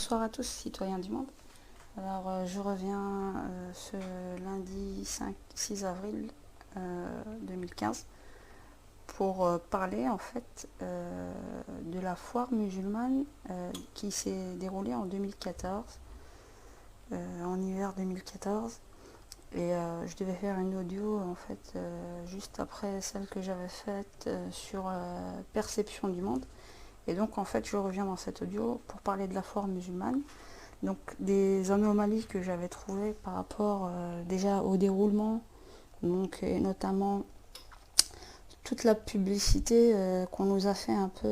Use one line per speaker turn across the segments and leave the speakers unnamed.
Bonsoir à tous, citoyens du monde. Alors, je reviens ce lundi 6 avril 2015 pour parler en fait de la foire musulmane qui s'est déroulée en 2014, en hiver 2014. Et je devais faire une audio en fait juste après celle que j'avais faite sur perception du monde. Et donc en fait je reviens dans cette audio pour parler de la foire musulmane. Donc des anomalies que j'avais trouvées par rapport déjà au déroulement, donc, et notamment toute la publicité qu'on nous a fait un peu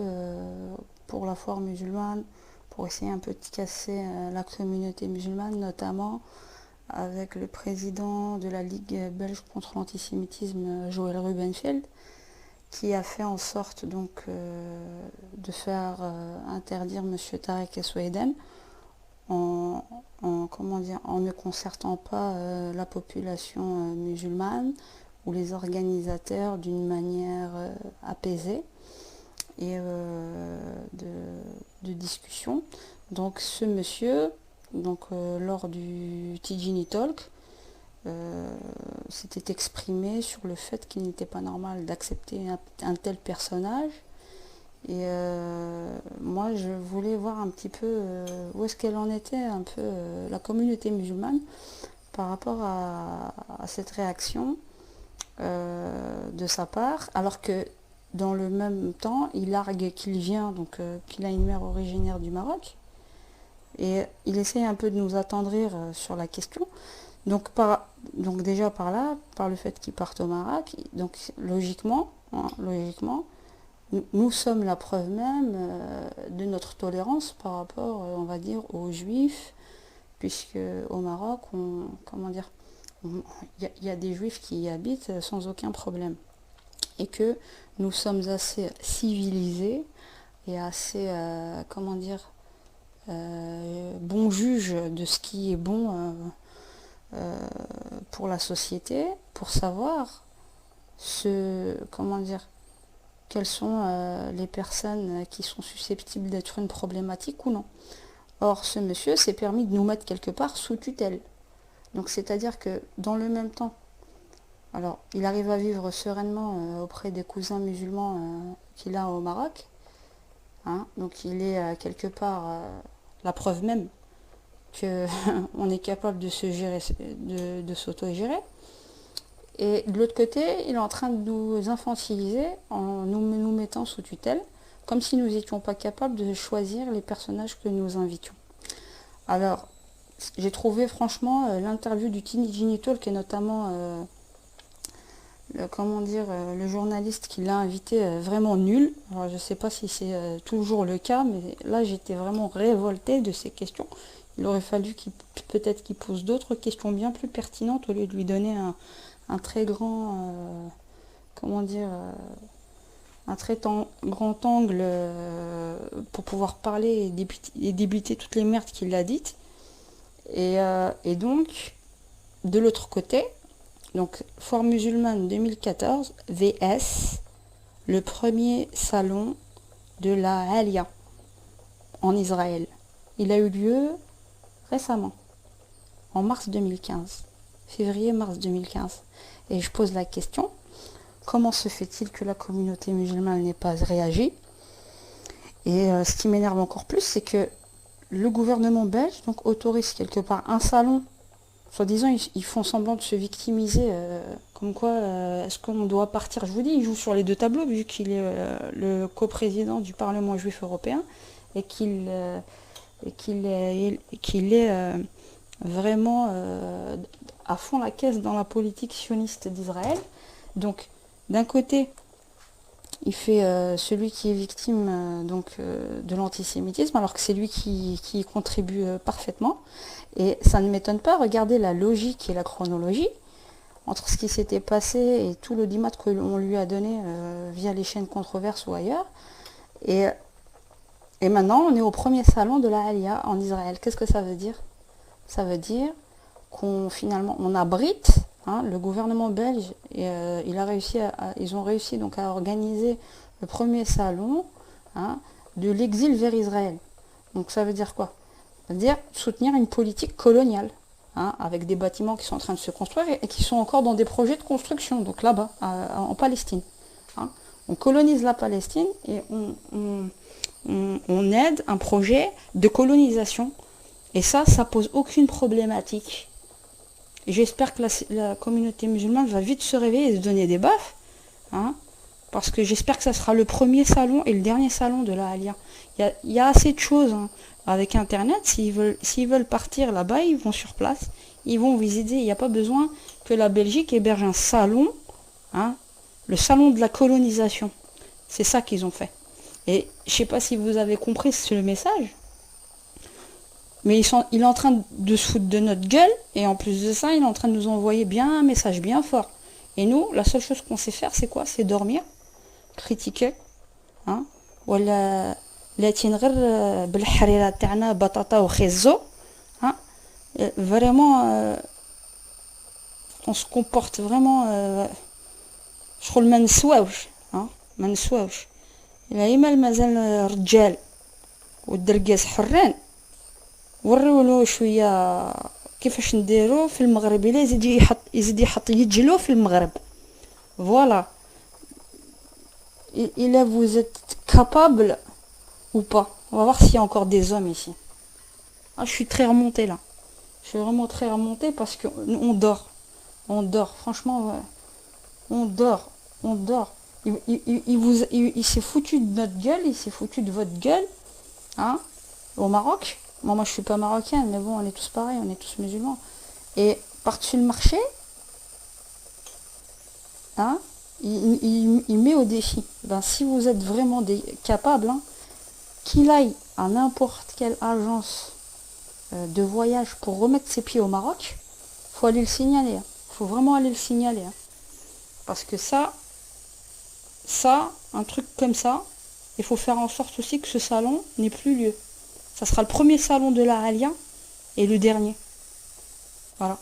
pour la foire musulmane, pour essayer un peu de casser la communauté musulmane, notamment avec le président de la Ligue belge contre l'antisémitisme, Joël Rubenfeld, qui a fait en sorte donc de faire interdire M. Tarek Esweden en ne concertant pas la population musulmane ou les organisateurs d'une manière apaisée et de discussion. Donc ce monsieur, donc, lors du Tijini Talk, s'était exprimé sur le fait qu'il n'était pas normal d'accepter un tel personnage. Et moi, je voulais voir un petit peu où est-ce qu'elle en était, un peu la communauté musulmane, par rapport à cette réaction de sa part, alors que dans le même temps, il argue qu'il vient, donc qu'il a une mère originaire du Maroc, et il essaie un peu de nous attendrir sur la question. Donc déjà par là, par le fait qu'il parte au Maroc, donc logiquement, nous sommes la preuve même de notre tolérance par rapport, on va dire, aux Juifs, puisque au Maroc, il y a des Juifs qui y habitent sans aucun problème, et que nous sommes assez civilisés et assez, bons juges de ce qui est bon pour la société, pour savoir quelles sont les personnes qui sont susceptibles d'être une problématique ou non. Or, ce monsieur s'est permis de nous mettre quelque part sous tutelle. Donc, c'est-à-dire que dans le même temps, alors, il arrive à vivre sereinement auprès des cousins musulmans qu'il a au Maroc. Hein, donc, il est quelque part la preuve même qu'on est capable de se gérer, de s'auto-gérer. Et de l'autre côté, il est en train de nous infantiliser en nous mettant sous tutelle, comme si nous n'étions pas capables de choisir les personnages que nous invitions. Alors, j'ai trouvé franchement l'interview du Tijini Talk, et notamment le journaliste qui l'a invité vraiment nul. Alors, je ne sais pas si c'est toujours le cas, mais là j'étais vraiment révoltée de ces questions. Il aurait fallu peut-être qu'il pose d'autres questions bien plus pertinentes au lieu de lui donner un très grand, un très grand angle pour pouvoir parler et débuter toutes les merdes qu'il a dites. Et donc, de l'autre côté, donc Foire musulmane 2014, VS, le premier salon de la Alia en Israël. Il a eu lieu récemment, en mars 2015, février-mars 2015. Et je pose la question, comment se fait-il que la communauté musulmane n'ait pas réagi? Et ce qui m'énerve encore plus, c'est que le gouvernement belge donc, autorise quelque part un salon. Soi-disant, ils font semblant de se victimiser, comme quoi, est-ce qu'on doit partir? Je vous dis, il joue sur les deux tableaux, vu qu'il est le coprésident du Parlement juif européen, et qu'il est vraiment à fond la caisse dans la politique sioniste d'Israël. Donc, d'un côté, il fait celui qui est victime de l'antisémitisme, alors que c'est lui qui y contribue parfaitement. Et ça ne m'étonne pas, regardez la logique et la chronologie entre ce qui s'était passé et tout l'audimat que l'on lui a donné via les chaînes controverses ou ailleurs. Et maintenant, on est au premier salon de la Aliyah en Israël. Qu'est-ce que ça veut dire? Ça veut dire qu'on abrite, hein, le gouvernement belge, et ils ont réussi donc à organiser le premier salon, hein, de l'exil vers Israël. Donc ça veut dire quoi? C'est-à-dire soutenir une politique coloniale, hein, avec des bâtiments qui sont en train de se construire et qui sont encore dans des projets de construction, donc là-bas, en Palestine. Hein. On colonise la Palestine et on aide un projet de colonisation. Et ça pose aucune problématique. Et j'espère que la communauté musulmane va vite se réveiller et se donner des baffes. Hein, parce que j'espère que ça sera le premier salon et le dernier salon de la Alia. Il y a assez de choses, hein, avec Internet. S'ils veulent partir là-bas, ils vont sur place. Ils vont visiter. Il n'y a pas besoin que la Belgique héberge un salon. Hein, le salon de la colonisation. C'est ça qu'ils ont fait. Et je ne sais pas si vous avez compris le message. Mais il est en train de se foutre de notre gueule. Et en plus de ça, il est en train de nous envoyer bien un message bien fort. Et nous, la seule chose qu'on sait faire, c'est quoi? C'est dormir, critiquer, hein, ولا لاتين غير بالحريره تاعنا بطاطا وخيزو, hein, vraiment on se comporte vraiment شغل ما نسواوش, hein, ما نسواوش. الا مال مازال الرجال والدرقاس حرين, وريولو شويه كيفاش نديرو في المغرب. الا يزيد يحط يجلو في المغرب. Voilà. Et là, vous êtes capable ou pas? On va voir s'il y a encore des hommes ici. Ah, je suis très remontée là. Je suis vraiment très remontée parce qu'on dort. On dort. Franchement, ouais. On dort. On dort. Il s'est foutu de notre gueule. Il s'est foutu de votre gueule. Hein, au Maroc. Moi, je suis pas marocaine, mais bon, on est tous pareils. On est tous musulmans. Et par-dessus le marché, hein, il met au défi. Ben, si vous êtes vraiment capable, hein, qu'il aille à n'importe quelle agence de voyage pour remettre ses pieds au Maroc, faut aller le signaler. Hein. Faut vraiment aller le signaler. Hein. Parce que ça, un truc comme ça, il faut faire en sorte aussi que ce salon n'ait plus lieu. Ça sera le premier salon de la Alia et le dernier. Voilà.